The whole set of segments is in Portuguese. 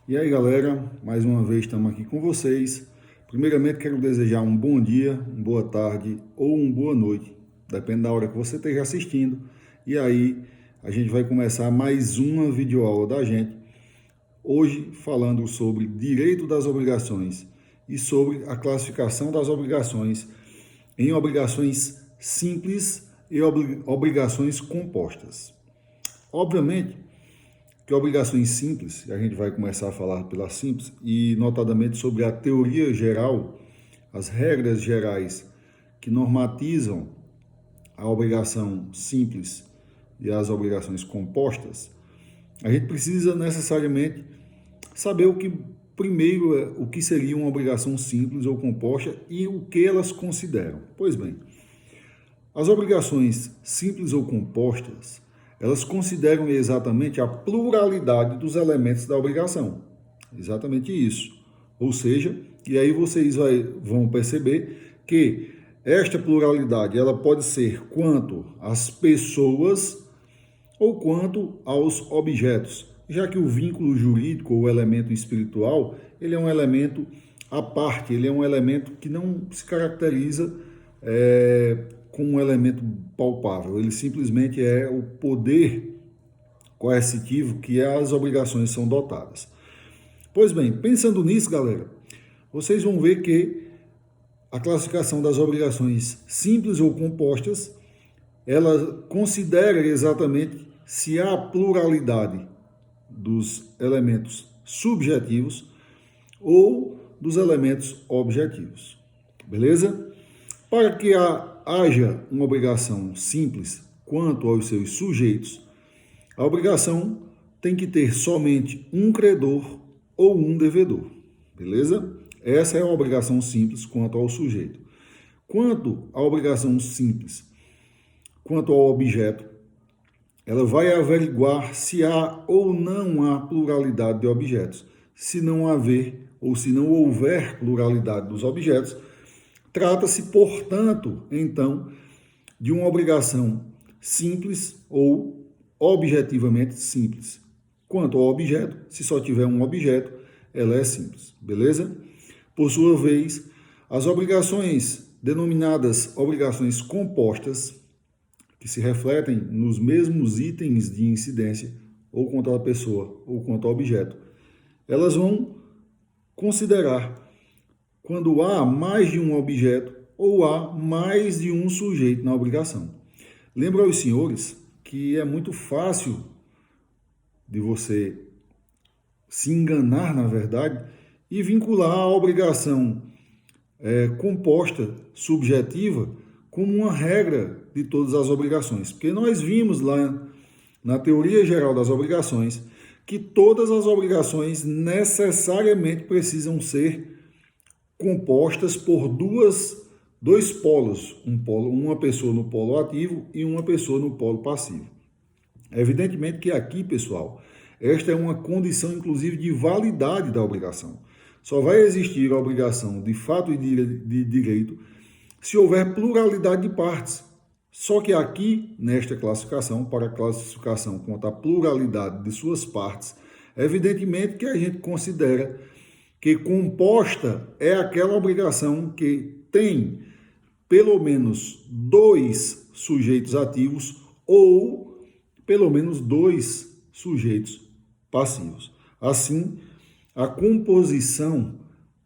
E aí, galera, mais uma vez estamos aqui com vocês. Primeiramente, quero desejar um bom dia, uma boa tarde ou uma boa noite, depende da hora que você esteja assistindo. E aí, a gente vai começar mais uma videoaula da gente, hoje falando sobre direito das obrigações e sobre a classificação das obrigações em obrigações simples e obrigações compostas. Obviamente, que obrigações simples, a gente vai começar a falar pela simples, e notadamente sobre a teoria geral, as regras gerais que normatizam a obrigação simples e as obrigações compostas, a gente precisa necessariamente saber o que primeiro é o que seria uma obrigação simples ou composta e o que elas consideram. Pois bem, as obrigações simples ou compostas, elas consideram exatamente a pluralidade dos elementos da obrigação. Exatamente isso. Ou seja, e aí vocês vão perceber que esta pluralidade ela pode ser quanto às pessoas ou quanto aos objetos, já que o vínculo jurídico ou elemento espiritual, ele é um elemento à parte, ele é um elemento que não se caracteriza com um elemento palpável, ele simplesmente é o poder coercitivo que as obrigações são dotadas. Pois bem, pensando nisso, galera, vocês vão ver que a classificação das obrigações simples ou compostas, ela considera exatamente se há pluralidade dos elementos subjetivos ou dos elementos objetivos. Beleza? Para que haja uma obrigação simples quanto aos seus sujeitos, a obrigação tem que ter somente um credor ou um devedor. Beleza? Essa é a obrigação simples quanto ao sujeito. Quanto à obrigação simples quanto ao objeto, ela vai averiguar se há ou não há pluralidade de objetos. Se não haver ou se não houver pluralidade dos objetos, trata-se, portanto, então, de uma obrigação simples ou objetivamente simples. Quanto ao objeto, se só tiver um objeto, ela é simples, beleza? Por sua vez, as obrigações denominadas obrigações compostas, que se refletem nos mesmos itens de incidência, ou quanto à pessoa, ou quanto ao objeto, elas vão considerar quando há mais de um objeto ou há mais de um sujeito na obrigação. Lembro aos senhores que é muito fácil de você se enganar, na verdade, e vincular a obrigação composta, subjetiva, como uma regra de todas as obrigações. Porque nós vimos lá na teoria geral das obrigações que todas as obrigações necessariamente precisam ser compostas por dois polos, uma pessoa no polo ativo e uma pessoa no polo passivo. Evidentemente que aqui, pessoal, esta é uma condição, inclusive, de validade da obrigação. Só vai existir a obrigação de fato e de direito se houver pluralidade de partes. Só que aqui, nesta classificação, para a classificação quanto à pluralidade de suas partes, evidentemente que a gente considera que composta é aquela obrigação que tem pelo menos dois sujeitos ativos ou pelo menos dois sujeitos passivos. Assim, a composição,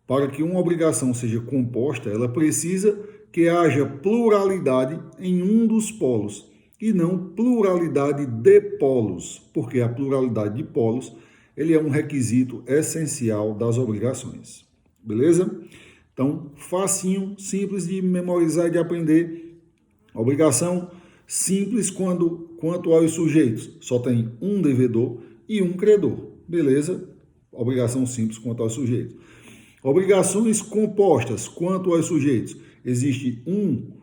para que uma obrigação seja composta, ela precisa que haja pluralidade em um dos polos e não pluralidade de polos, porque a pluralidade de polos ele é um requisito essencial das obrigações. Beleza? Então, facinho, simples de memorizar e de aprender. Obrigação simples quanto aos sujeitos. Só tem um devedor e um credor. Beleza? Obrigação simples quanto aos sujeitos. Obrigações compostas quanto aos sujeitos. Existe um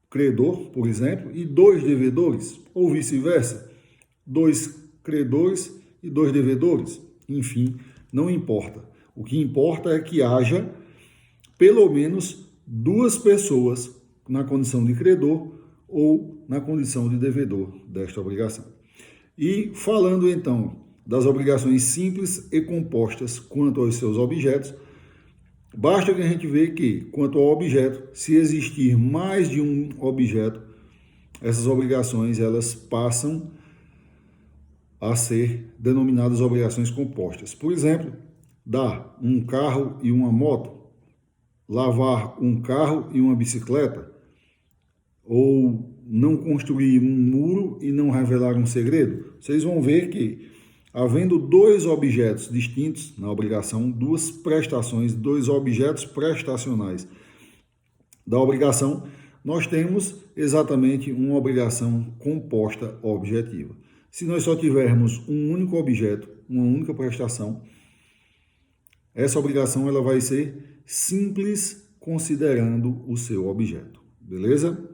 credor, por exemplo, e dois devedores, ou vice-versa. Dois credores e dois devedores. Enfim, não importa. O que importa é que haja pelo menos duas pessoas na condição de credor ou na condição de devedor desta obrigação. E falando então das obrigações simples e compostas quanto aos seus objetos, basta que a gente veja que, quanto ao objeto, se existir mais de um objeto, essas obrigações elas passam a ser denominadas obrigações compostas. Por exemplo, dar um carro e uma moto, lavar um carro e uma bicicleta, ou não construir um muro e não revelar um segredo. Vocês vão ver que, havendo dois objetos distintos na obrigação, duas prestações, dois objetos prestacionais da obrigação, nós temos exatamente uma obrigação composta objetiva. Se nós só tivermos um único objeto, uma única prestação, essa obrigação ela vai ser simples considerando o seu objeto, beleza?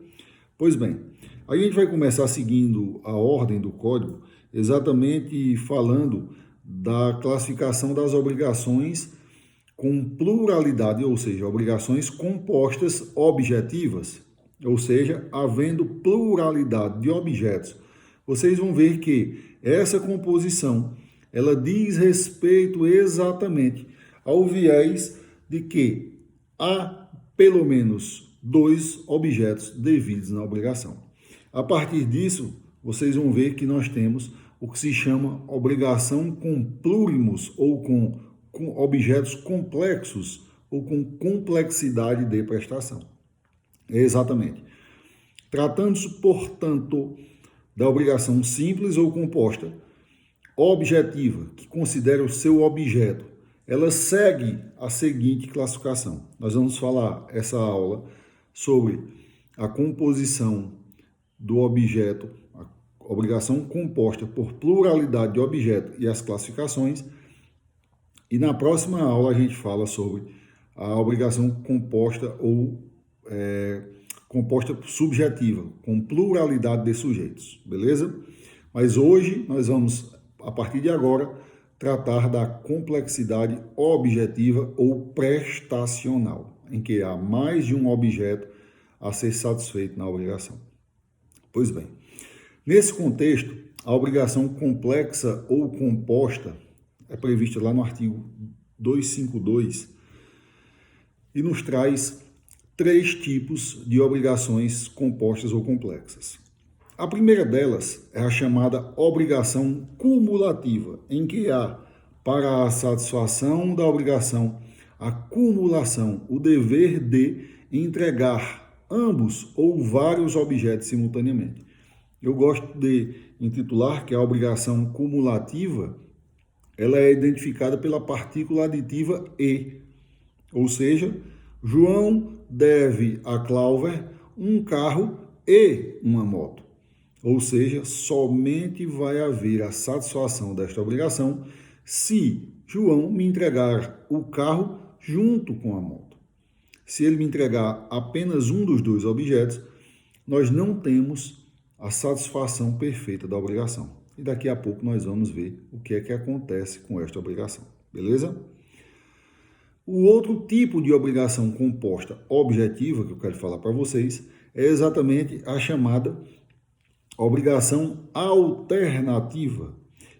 Pois bem, a gente vai começar seguindo a ordem do código, exatamente falando da classificação das obrigações com pluralidade, ou seja, obrigações compostas objetivas, ou seja, havendo pluralidade de objetos. Vocês vão ver que essa composição, ela diz respeito exatamente ao viés de que há pelo menos dois objetos devidos na obrigação. A partir disso, vocês vão ver que nós temos o que se chama obrigação com plúrimos ou com objetos complexos ou com complexidade de prestação. Exatamente. Tratando-se, portanto, da obrigação simples ou composta, objetiva, que considera o seu objeto, ela segue a seguinte classificação. Nós vamos falar essa aula sobre a composição do objeto, a obrigação composta por pluralidade de objeto e as classificações. E na próxima aula a gente fala sobre a obrigação composta ou composta subjetiva, com pluralidade de sujeitos, beleza? Mas hoje nós vamos, a partir de agora, tratar da complexidade objetiva ou prestacional, em que há mais de um objeto a ser satisfeito na obrigação. Pois bem, nesse contexto, a obrigação complexa ou composta é prevista lá no artigo 252 e nos traz três tipos de obrigações compostas ou complexas. A primeira delas é a chamada obrigação cumulativa, em que há, para a satisfação da obrigação, a cumulação, o dever de entregar ambos ou vários objetos simultaneamente. Eu gosto de intitular que a obrigação cumulativa ela é identificada pela partícula aditiva e, ou seja, João deve a Cláudia um carro e uma moto. Ou seja, somente vai haver a satisfação desta obrigação se João me entregar o carro junto com a moto. Se ele me entregar apenas um dos dois objetos, nós não temos a satisfação perfeita da obrigação. E daqui a pouco nós vamos ver o que é que acontece com esta obrigação, beleza? O outro tipo de obrigação composta objetiva que eu quero falar para vocês é exatamente a chamada obrigação alternativa.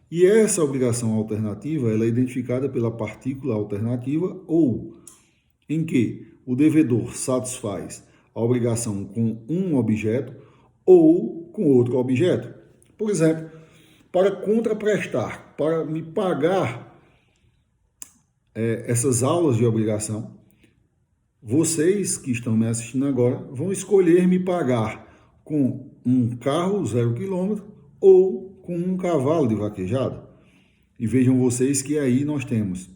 E essa obrigação alternativa ela é identificada pela partícula alternativa ou em que o devedor satisfaz a obrigação com um objeto ou com outro objeto. Por exemplo, para contraprestar, para me pagar essas aulas de obrigação, vocês que estão me assistindo agora vão escolher me pagar com um carro 0 km ou com um cavalo de vaquejada. E vejam vocês que aí nós temos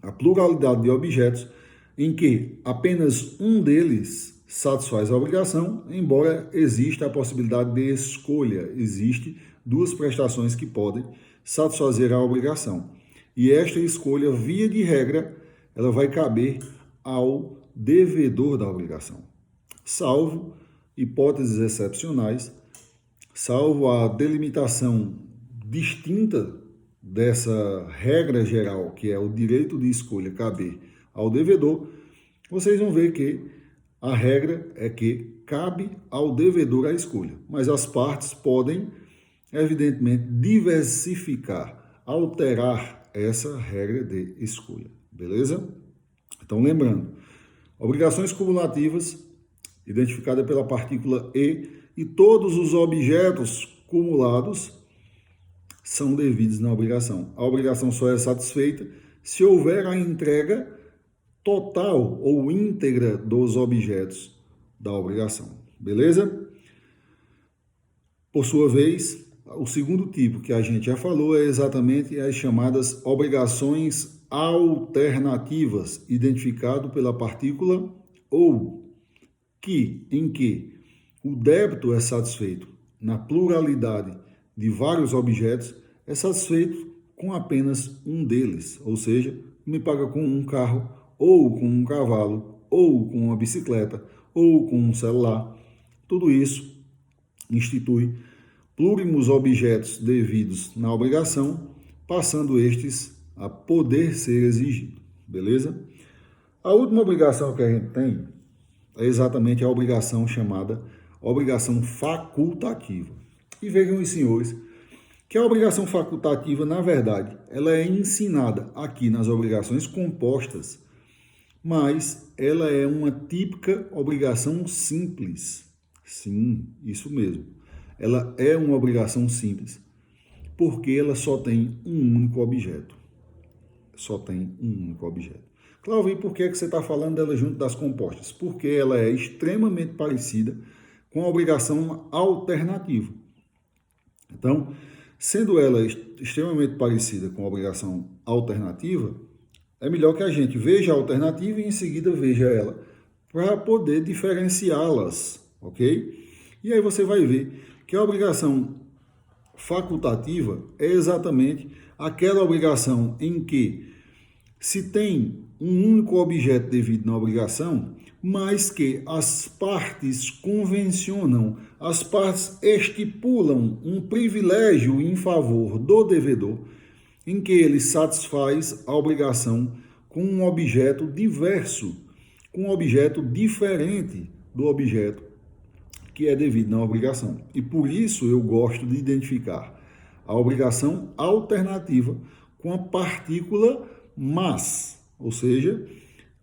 a pluralidade de objetos em que apenas um deles satisfaz a obrigação, embora exista a possibilidade de escolha. Existe duas prestações que podem satisfazer a obrigação. E esta escolha, via de regra, ela vai caber ao devedor da obrigação. Salvo hipóteses excepcionais, salvo a delimitação distinta dessa regra geral, que é o direito de escolha caber ao devedor, vocês vão ver que a regra é que cabe ao devedor a escolha, mas as partes podem, evidentemente, diversificar alterar essa regra de escolha, beleza? Então, lembrando, obrigações cumulativas, identificada pela partícula e todos os objetos cumulados são devidos na obrigação. A obrigação só é satisfeita se houver a entrega total ou íntegra dos objetos da obrigação, beleza? Por sua vez, o segundo tipo que a gente já falou é exatamente as chamadas obrigações alternativas, identificado pela partícula ou, em que o débito é satisfeito na pluralidade de vários objetos, é satisfeito com apenas um deles, ou seja, me paga com um carro, ou com um cavalo, ou com uma bicicleta, ou com um celular. Tudo isso institui plúrimos objetos devidos na obrigação, passando estes a poder ser exigido, beleza? A última obrigação que a gente tem é exatamente a obrigação chamada obrigação facultativa. E vejam os senhores que a obrigação facultativa, na verdade, ela é ensinada aqui nas obrigações compostas, mas ela é uma típica obrigação simples. Sim, isso mesmo. Ela é uma obrigação simples, porque ela só tem um único objeto. Só tem um único objeto. Cláudio, e por que você está falando dela junto das compostas? Porque ela é extremamente parecida com a obrigação alternativa. Então, sendo ela extremamente parecida com a obrigação alternativa, é melhor que a gente veja a alternativa e em seguida veja ela, para poder diferenciá-las, ok? E aí você vai ver que a obrigação facultativa é exatamente aquela obrigação em que se tem um único objeto devido na obrigação, mas que as partes convencionam, as partes estipulam um privilégio em favor do devedor, em que ele satisfaz a obrigação com um objeto diverso, com um objeto diferente do objeto que é devido na obrigação. E por isso eu gosto de identificar a obrigação alternativa com a partícula mas, ou seja,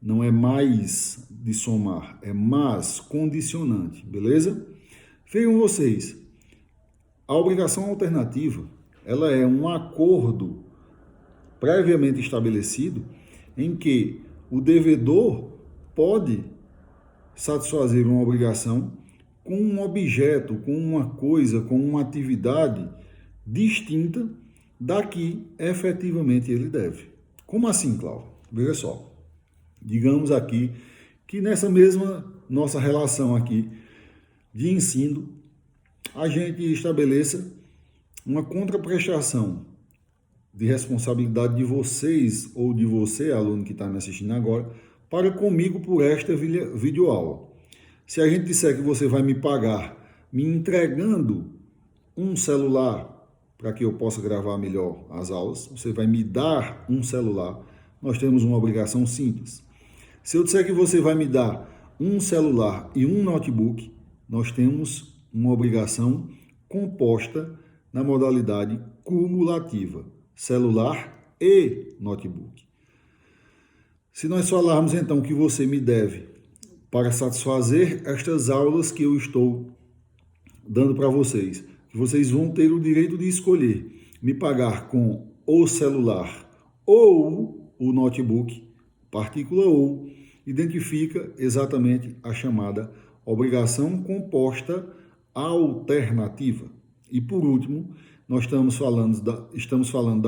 não é mais de somar, é mas condicionante, beleza? Vejam vocês, a obrigação alternativa, ela é um acordo previamente estabelecido em que o devedor pode satisfazer uma obrigação com um objeto, com uma coisa, com uma atividade distinta da que efetivamente ele deve. Como assim, Cláudio? Veja só. Digamos aqui que nessa mesma nossa relação aqui de ensino, a gente estabeleça uma contraprestação de responsabilidade de vocês ou de você, aluno que está me assistindo agora, para comigo por esta videoaula. Se a gente disser que você vai me pagar me entregando um celular para que eu possa gravar melhor as aulas, você vai me dar um celular, nós temos uma obrigação simples. Se eu disser que você vai me dar um celular e um notebook, nós temos uma obrigação composta na modalidade cumulativa, celular e notebook. Se nós falarmos então que você me deve para satisfazer estas aulas que eu estou dando para vocês, que vocês vão ter o direito de escolher me pagar com o celular ou o notebook, partícula ou, identifica exatamente a chamada obrigação composta alternativa. E por último, nós estamos falando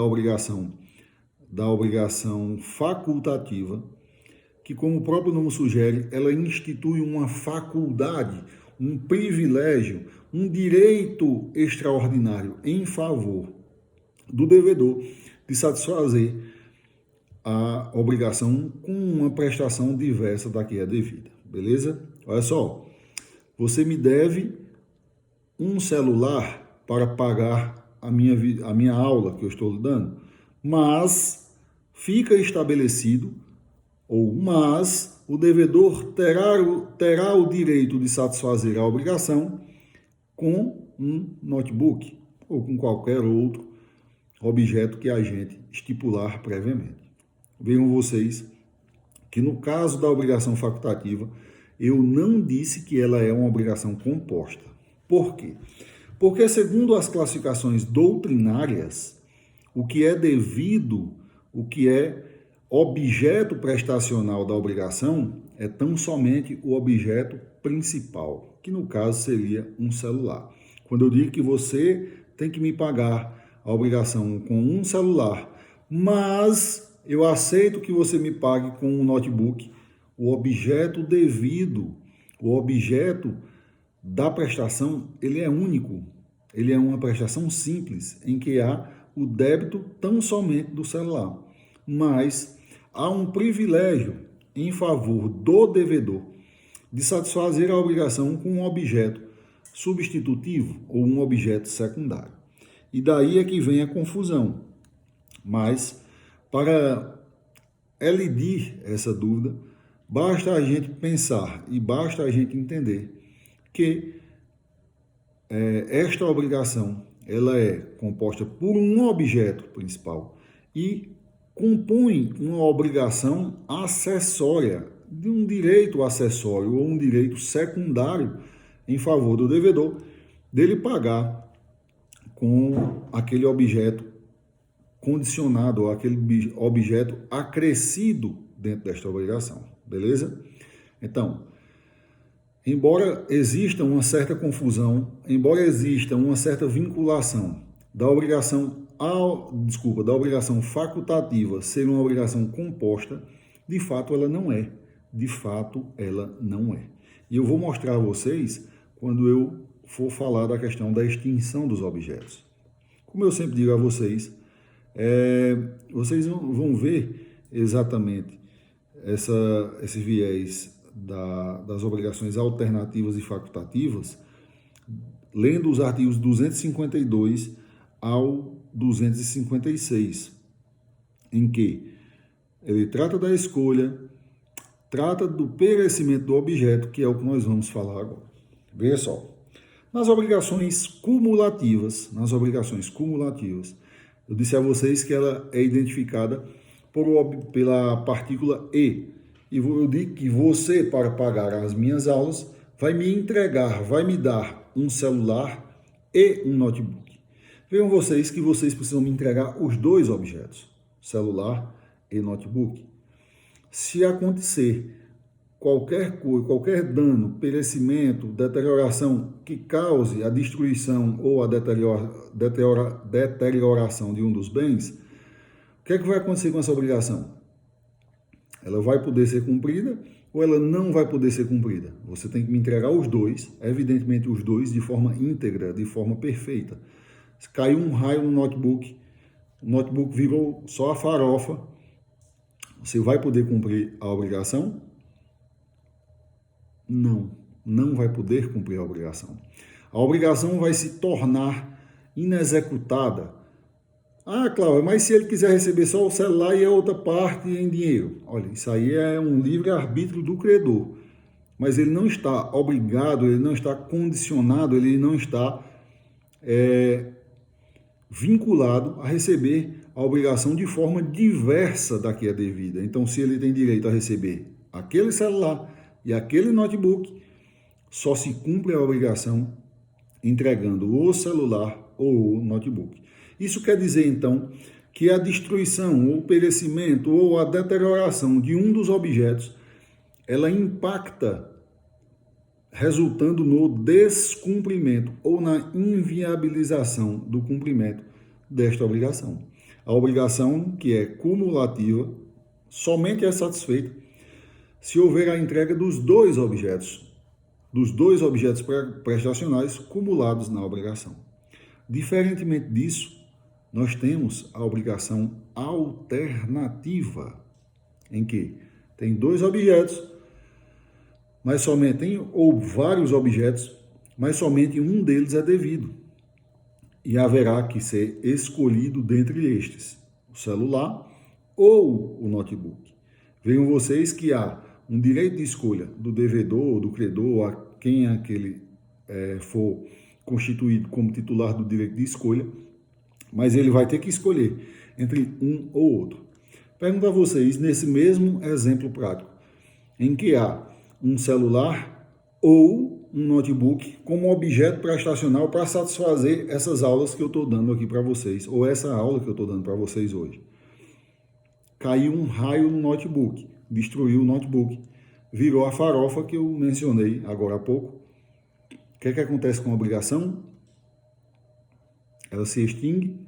da obrigação facultativa, que, como o próprio nome sugere, ela institui uma faculdade, um privilégio, um direito extraordinário em favor do devedor de satisfazer a obrigação com uma prestação diversa da que é devida, beleza? Olha só, você me deve um celular para pagar a minha aula que eu estou dando, mas fica estabelecido, mas o devedor terá o direito de satisfazer a obrigação com um notebook ou com qualquer outro objeto que a gente estipular previamente. Vejam vocês que no caso da obrigação facultativa, eu não disse que ela é uma obrigação composta. Por quê? Porque, segundo as classificações doutrinárias, o que é devido, o que é objeto prestacional da obrigação é tão somente o objeto principal, que no caso seria um celular. Quando eu digo que você tem que me pagar a obrigação com um celular, mas eu aceito que você me pague com um notebook, o objeto devido, o objeto da prestação, ele é único. Ele é uma prestação simples, em que há o débito tão somente do celular. Mas há um privilégio em favor do devedor de satisfazer a obrigação com um objeto substitutivo ou um objeto secundário. E daí é que vem a confusão. Mas, para elidir essa dúvida, basta a gente pensar e basta a gente entender que esta obrigação ela é composta por um objeto principal e compõe uma obrigação acessória, de um direito acessório ou um direito secundário em favor do devedor, dele pagar com aquele objeto condicionado, ou aquele objeto acrescido dentro desta obrigação, beleza? Então, embora exista uma certa confusão, embora exista uma certa vinculação da obrigação da obrigação facultativa ser uma obrigação composta, de fato ela não é. De fato ela não é. E eu vou mostrar a vocês quando eu for falar da questão da extinção dos objetos. Como eu sempre digo a vocês, vocês vão ver exatamente esse viés das obrigações alternativas e facultativas, lendo os artigos 252 ao 256, em que ele trata da escolha, trata do perecimento do objeto, que é o que nós vamos falar agora. Veja só, nas obrigações cumulativas, eu disse a vocês que ela é identificada pela partícula E. E eu digo que você, para pagar as minhas aulas, vai me dar um celular e um notebook. Vejam vocês que vocês precisam me entregar os dois objetos, celular e notebook. Se acontecer qualquer coisa, qualquer dano, perecimento, deterioração que cause a destruição ou a deterioração de um dos bens, o que é que vai acontecer com essa obrigação? Ela vai poder ser cumprida ou ela não vai poder ser cumprida? Você tem que me entregar os dois, evidentemente os dois de forma íntegra, de forma perfeita. Se caiu um raio no notebook, o notebook virou só a farofa, você vai poder cumprir a obrigação? Não vai poder cumprir a obrigação. A obrigação vai se tornar inexecutada. Ah, Cláudio, mas se ele quiser receber só o celular e a outra parte em dinheiro? Olha, isso aí é um livre-arbítrio do credor. Mas ele não está obrigado, ele não está condicionado, ele não está vinculado a receber a obrigação de forma diversa da que é devida. Então, se ele tem direito a receber aquele celular e aquele notebook, só se cumpre a obrigação entregando o celular ou o notebook. Isso quer dizer, então, que a destruição, ou o perecimento, ou a deterioração de um dos objetos, ela impacta, resultando no descumprimento ou na inviabilização do cumprimento desta obrigação. A obrigação, que é cumulativa, somente é satisfeita se houver a entrega dos dois objetos prestacionais cumulados na obrigação. Diferentemente disso, nós temos a obrigação alternativa, em que tem dois objetos, mas somente ou vários objetos, mas somente um deles é devido. E haverá que ser escolhido dentre estes, o celular ou o notebook. Vejam vocês que há um direito de escolha do devedor ou do credor, a quem aquele for constituído como titular do direito de escolha, mas ele vai ter que escolher entre um ou outro. Pergunto a vocês, nesse mesmo exemplo prático, em que há um celular ou um notebook como objeto para estacionar para satisfazer essas aulas que eu estou dando aqui para vocês, ou essa aula que eu estou dando para vocês hoje. Caiu um raio no notebook, destruiu o notebook, virou a farofa que eu mencionei agora há pouco. O que é que acontece com a obrigação? Ela se extingue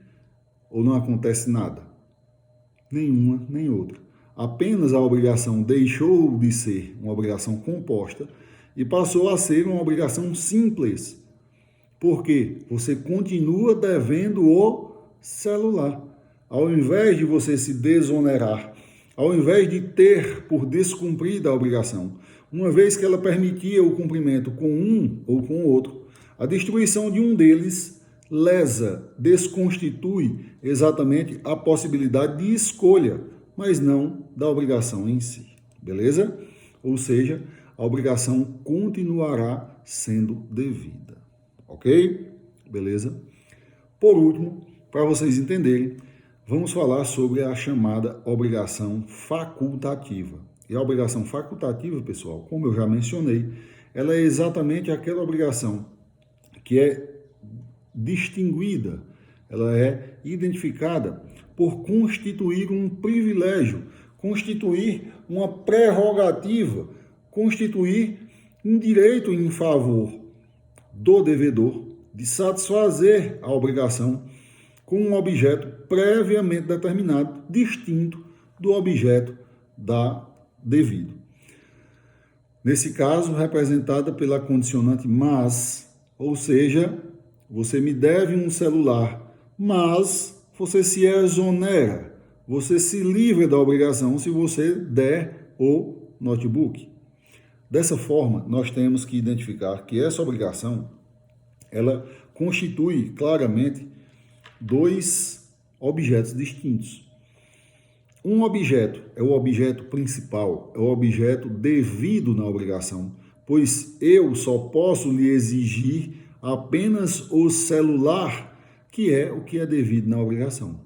ou não acontece nada? Nenhuma, nem outra. Apenas a obrigação deixou de ser uma obrigação composta e passou a ser uma obrigação simples. Porque você continua devendo o celular. Ao invés de você se desonerar, ao invés de ter por descumprida a obrigação, uma vez que ela permitia o cumprimento com um ou com outro, a destruição de um deles lesa, desconstitui exatamente a possibilidade de escolha, mas não da obrigação em si, beleza? Ou seja, a obrigação continuará sendo devida, ok? Beleza? Por último, para vocês entenderem, vamos falar sobre a chamada obrigação facultativa. E a obrigação facultativa, pessoal, como eu já mencionei, ela é exatamente aquela obrigação que é distinguida, ela é identificada por constituir um privilégio, constituir uma prerrogativa, constituir um direito em favor do devedor de satisfazer a obrigação com um objeto previamente determinado, distinto do objeto devido. Nesse caso, representada pela condicionante mas, ou seja, você me deve um celular, mas você se exonera, você se livra da obrigação se você der o notebook. Dessa forma, nós temos que identificar que essa obrigação, ela constitui claramente dois objetos distintos. Um objeto é o objeto principal, é o objeto devido na obrigação, pois eu só posso lhe exigir apenas o celular, que é o que é devido na obrigação.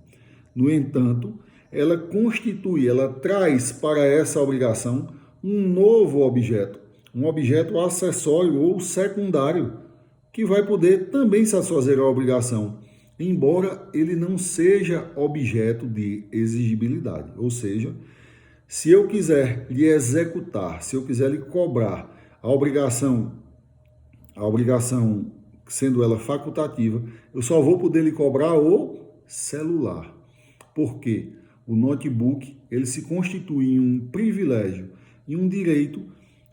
No entanto, ela constitui, ela traz para essa obrigação um novo objeto, um objeto acessório ou secundário, que vai poder também satisfazer a obrigação, embora ele não seja objeto de exigibilidade. Ou seja, se eu quiser lhe executar, se eu quiser lhe cobrar a obrigação sendo ela facultativa, eu só vou poder lhe cobrar o celular. Porque o notebook, ele se constitui em um privilégio e um direito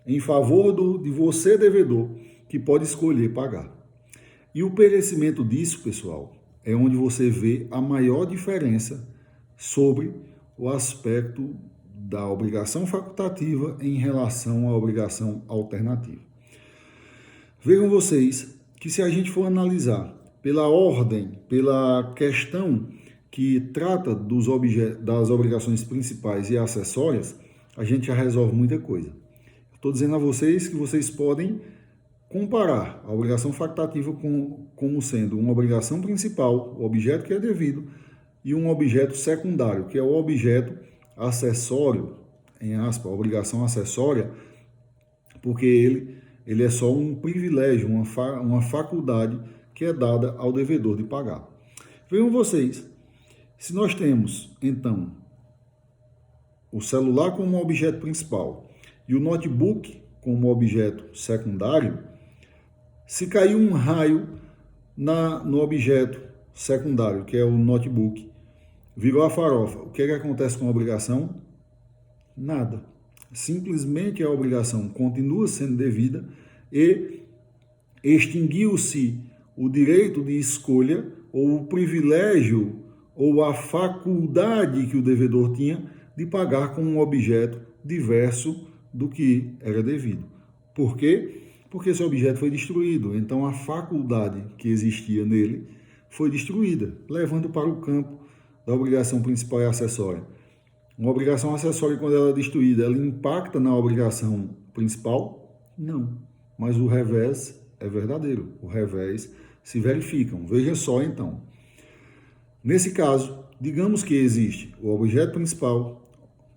em favor de você, devedor, que pode escolher pagar. E o perecimento disso, pessoal, é onde você vê a maior diferença sobre o aspecto da obrigação facultativa em relação à obrigação alternativa. Vejam vocês que se a gente for analisar pela ordem, pela questão que trata das obrigações principais e acessórias, a gente já resolve muita coisa. Estou dizendo a vocês que vocês podem comparar a obrigação facultativa como sendo uma obrigação principal, o objeto que é devido, e um objeto secundário, que é o objeto acessório, em aspas, obrigação acessória, porque ele é só um privilégio, uma faculdade que é dada ao devedor de pagar. Vejam vocês, se nós temos, então, o celular como objeto principal e o notebook como objeto secundário, se cair um raio no objeto secundário, que é o notebook, virou a farofa, o que é que acontece com a obrigação? Nada. Simplesmente a obrigação continua sendo devida e extinguiu-se o direito de escolha ou o privilégio ou a faculdade que o devedor tinha de pagar com um objeto diverso do que era devido. Por quê? Porque esse objeto foi destruído. Então a faculdade que existia nele foi destruída, levando para o campo da obrigação principal e acessória. Uma obrigação acessória, quando ela é destruída, ela impacta na obrigação principal? Não. Mas o revés é verdadeiro. O revés se verificam. Veja só, então. Nesse caso, digamos que existe o objeto principal,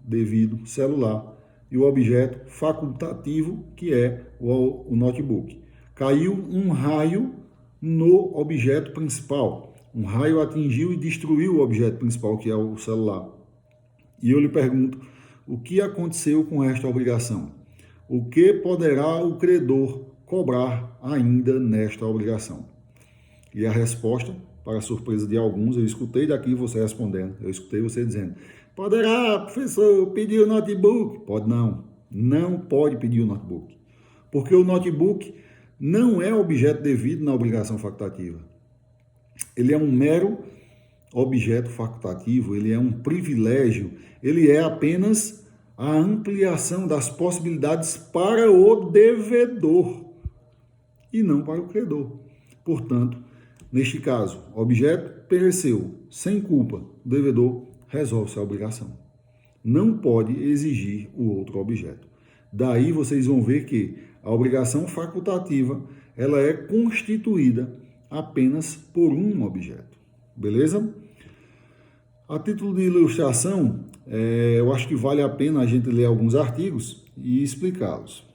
devido, celular, e o objeto facultativo, que é o notebook. Caiu um raio no objeto principal. Um raio atingiu e destruiu o objeto principal, que é o celular. E eu lhe pergunto, o que aconteceu com esta obrigação? O que poderá o credor cobrar ainda nesta obrigação? E a resposta, para a surpresa de alguns, eu escutei daqui você respondendo, eu escutei você dizendo, poderá, professor, pedir o notebook? Pode não, não pode pedir o notebook, porque o notebook não é objeto devido na obrigação facultativa. Ele é um mero objeto facultativo, ele é um privilégio, ele é apenas a ampliação das possibilidades para o devedor e não para o credor. Portanto, neste caso, o objeto pereceu sem culpa, o devedor resolve-se a obrigação. Não pode exigir o outro objeto. Daí vocês vão ver que a obrigação facultativa ela é constituída apenas por um objeto. Beleza? A título de ilustração, eu acho que vale a pena a gente ler alguns artigos e explicá-los.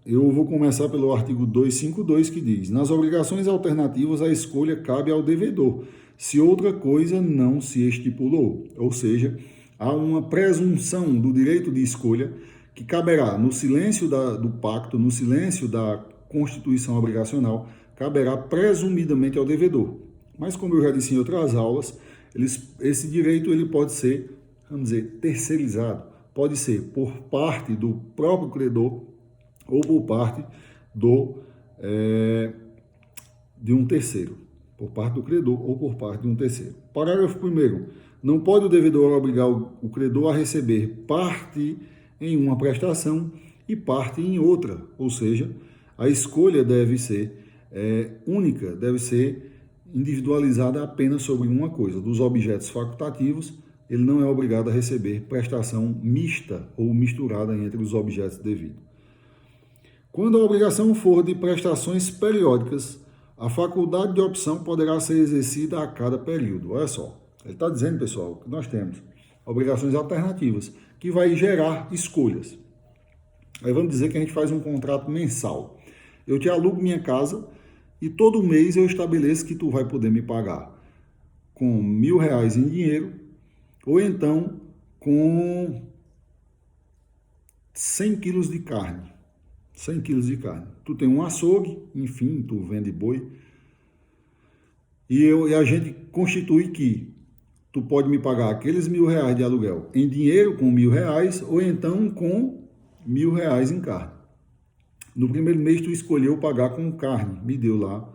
Eu vou começar pelo artigo 252, que diz: nas obrigações alternativas, a escolha cabe ao devedor, se outra coisa não se estipulou. Ou seja, há uma presunção do direito de escolha que caberá no silêncio do pacto, no silêncio da constituição obrigacional, caberá presumidamente ao devedor. Mas, como eu já disse em outras aulas, esse direito ele pode ser, vamos dizer, terceirizado. Pode ser por parte do próprio credor ou por parte de um terceiro, por parte do credor ou por parte de um terceiro. Parágrafo 1º. Não pode o devedor obrigar o credor a receber parte em uma prestação e parte em outra, ou seja, a escolha deve ser única, deve ser individualizada apenas sobre uma coisa. Dos objetos facultativos, ele não é obrigado a receber prestação mista ou misturada entre os objetos devidos. Quando a obrigação for de prestações periódicas, a faculdade de opção poderá ser exercida a cada período. Olha só, ele está dizendo, pessoal, que nós temos obrigações alternativas, que vai gerar escolhas. Aí vamos dizer que a gente faz um contrato mensal. Eu te alugo minha casa e todo mês eu estabeleço que tu vai poder me pagar com R$1.000 em dinheiro ou então com 100 quilos de carne. 100 quilos de carne. Tu tem um açougue, enfim, tu vende boi. E a gente constitui que tu pode me pagar aqueles R$1.000 de aluguel em dinheiro com R$1.000 ou então com R$1.000 em carne. No primeiro mês tu escolheu pagar com carne, me deu lá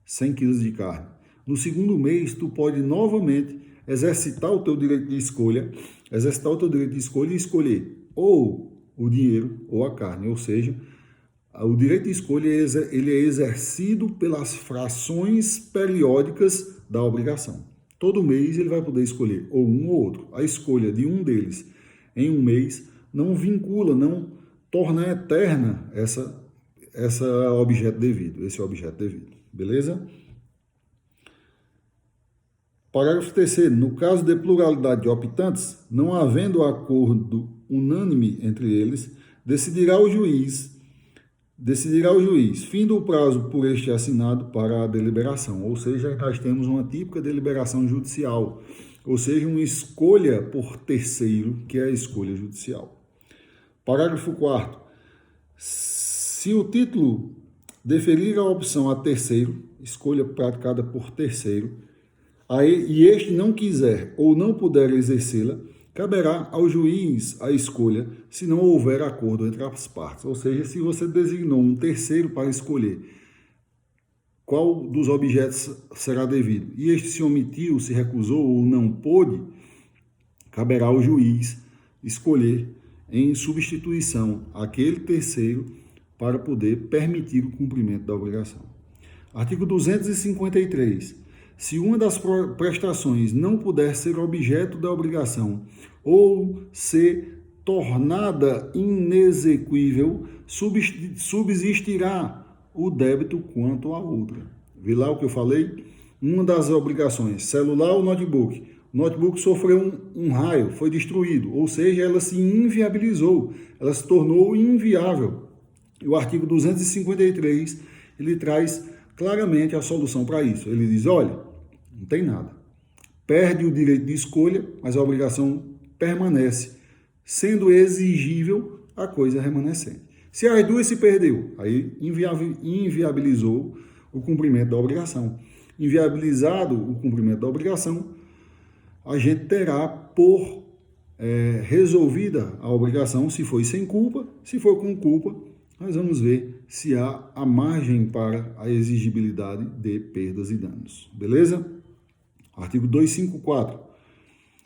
100 quilos de carne. No segundo mês tu pode novamente exercitar o teu direito de escolha, e escolher ou o dinheiro ou a carne, ou seja, o direito de escolha ele é exercido pelas frações periódicas da obrigação. Todo mês ele vai poder escolher ou um ou outro. A escolha de um deles em um mês não vincula, não torna eterna esse objeto devido. Beleza? Parágrafo 3º. No caso de pluralidade de optantes, não havendo acordo unânime entre eles, decidirá o juiz, fim do prazo por este assinado para a deliberação. Ou seja, nós temos uma típica deliberação judicial, ou seja, uma escolha por terceiro, que é a escolha judicial. Parágrafo 4º. Se o título deferir a opção a terceiro, escolha praticada por terceiro, e este não quiser ou não puder exercê-la, caberá ao juiz a escolha se não houver acordo entre as partes. Ou seja, se você designou um terceiro para escolher qual dos objetos será devido, e este se omitiu, se recusou ou não pôde, caberá ao juiz escolher em substituição aquele terceiro para poder permitir o cumprimento da obrigação. Artigo 253. Se uma das prestações não puder ser objeto da obrigação ou ser tornada inexequível, subsistirá o débito quanto à outra. Vê lá o que eu falei? uma das obrigações, celular ou notebook. O notebook sofreu um raio, foi destruído, ou seja, ela se inviabilizou, ela se tornou inviável. E o artigo 253, ele traz claramente a solução para isso. Ele diz, olha, não tem nada. Perde o direito de escolha, mas a obrigação permanece, sendo exigível a coisa remanescente. Se as duas se perdeu, aí inviabilizou o cumprimento da obrigação. Inviabilizado o cumprimento da obrigação, a gente terá por resolvida a obrigação, se foi sem culpa. Se for com culpa, nós vamos ver se há a margem para a exigibilidade de perdas e danos. Beleza? Artigo 254.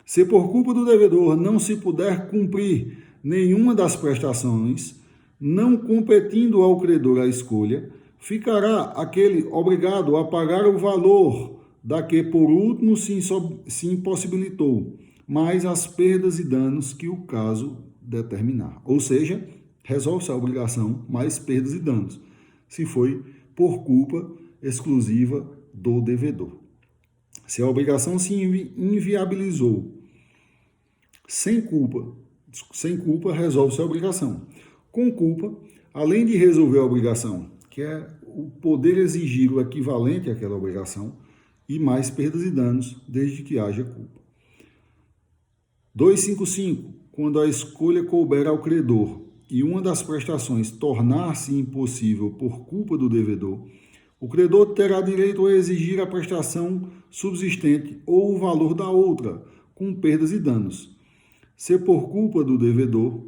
Se por culpa do devedor não se puder cumprir nenhuma das prestações, não competindo ao credor a escolha, ficará aquele obrigado a pagar o valor da que por último se impossibilitou, mais as perdas e danos que o caso determinar. Ou seja, resolve-se a obrigação mais perdas e danos, se foi por culpa exclusiva do devedor. Se a obrigação se inviabilizou sem culpa resolve-se a obrigação. Com culpa, além de resolver a obrigação, que é o poder exigir o equivalente àquela obrigação, e mais perdas e danos, desde que haja culpa. 255. Quando a escolha couber ao credor e uma das prestações tornar-se impossível por culpa do devedor, o credor terá direito a exigir a prestação subsistente ou o valor da outra, com perdas e danos. Se por culpa do devedor,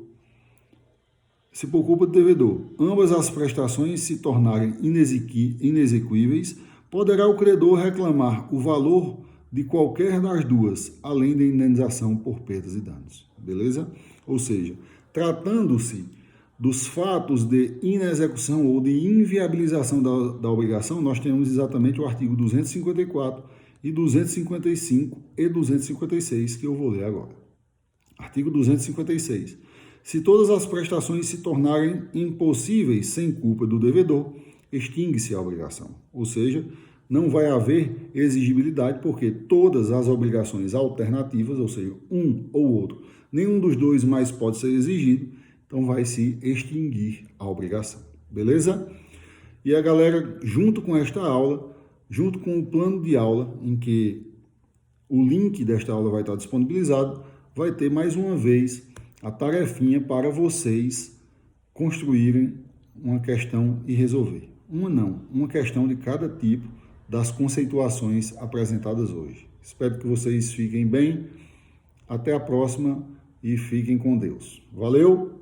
ambas as prestações se tornarem inexequíveis, poderá o credor reclamar o valor de qualquer das duas, além da indenização por perdas e danos. Beleza? Ou seja, tratando-se dos fatos de inexecução ou de inviabilização da obrigação, nós temos exatamente o artigo 254 e 255 e 256, que eu vou ler agora. Artigo 256. Se todas as prestações se tornarem impossíveis sem culpa do devedor, extingue-se a obrigação. Ou seja, não vai haver exigibilidade, porque todas as obrigações alternativas, ou seja, um ou outro, nenhum dos dois mais pode ser exigido, então vai se extinguir a obrigação. Beleza? E a galera, junto com esta aula, junto com o plano de aula, em que o link desta aula vai estar disponibilizado, vai ter mais uma vez a tarefinha para vocês construírem uma questão e resolver. Uma questão de cada tipo das conceituações apresentadas hoje. Espero que vocês fiquem bem. Até a próxima e fiquem com Deus. Valeu!